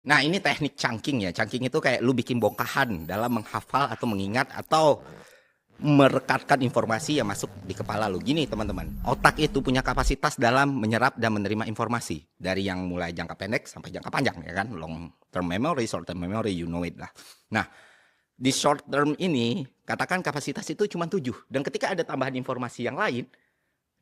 Nah, ini teknik chunking ya. Chunking itu kayak lu bikin bongkahan dalam menghafal atau mengingat atau merekatkan informasi yang masuk di kepala lu. Gini teman-teman, otak itu punya kapasitas dalam menyerap dan menerima informasi dari yang mulai jangka pendek sampai jangka panjang ya kan, long term memory, short term memory, you know it lah. Nah, di short term ini katakan kapasitas itu cuma 7, dan ketika ada tambahan informasi yang lain,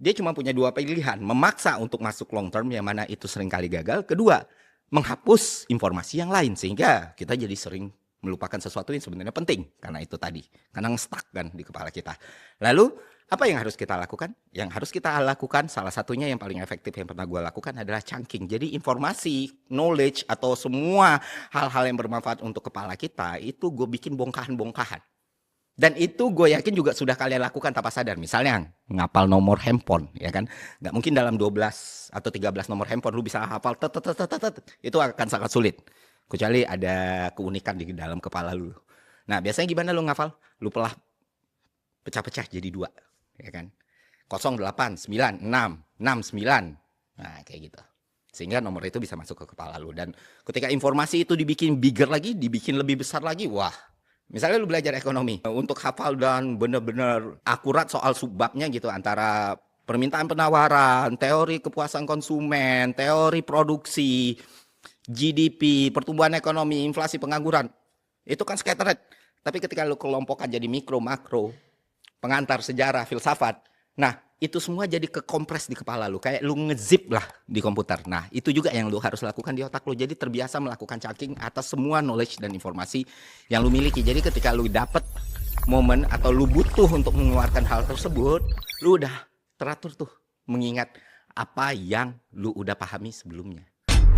dia cuma punya 2 pilihan, memaksa untuk masuk long term yang mana itu seringkali gagal, kedua menghapus informasi yang lain sehingga kita jadi sering melupakan sesuatu yang sebenarnya penting karena itu tadi, karena nge-stuck kan di kepala kita. Lalu apa yang harus kita lakukan? Yang harus kita lakukan salah satunya yang paling efektif yang pernah gue lakukan adalah chunking. Jadi informasi, knowledge atau semua hal-hal yang bermanfaat untuk kepala kita itu gue bikin bongkahan-bongkahan. Dan itu gue yakin juga sudah kalian lakukan tanpa sadar. Misalnya ngapal nomor handphone, ya kan? Nggak mungkin dalam 12 atau 13 nomor handphone lu bisa hafal. Itu akan sangat sulit. Kecuali ada keunikan di dalam kepala lu. Nah, biasanya gimana lu ngafal? Lu pelah pecah-pecah jadi 2, ya kan? 0, 8, 9, 6, 6, 9. Nah, kayak gitu. Sehingga nomor itu bisa masuk ke kepala lu. Dan ketika informasi itu dibikin bigger lagi, dibikin lebih besar lagi, wah. Misalnya lu belajar ekonomi, untuk hafal dan benar-benar akurat soal subbabnya gitu, antara permintaan penawaran, teori kepuasan konsumen, teori produksi, GDP, pertumbuhan ekonomi, inflasi, pengangguran. Itu kan scattered. Tapi ketika lu kelompokkan jadi mikro, makro, pengantar, sejarah, filsafat, nah itu semua jadi kekompres di kepala lu. Kayak lu ngezip lah di komputer. Nah itu juga yang lu harus lakukan di otak lu. Jadi terbiasa melakukan chunking atas semua knowledge dan informasi yang lu miliki. Jadi ketika lu dapet momen atau lu butuh untuk mengeluarkan hal tersebut, lu udah teratur tuh mengingat apa yang lu udah pahami sebelumnya.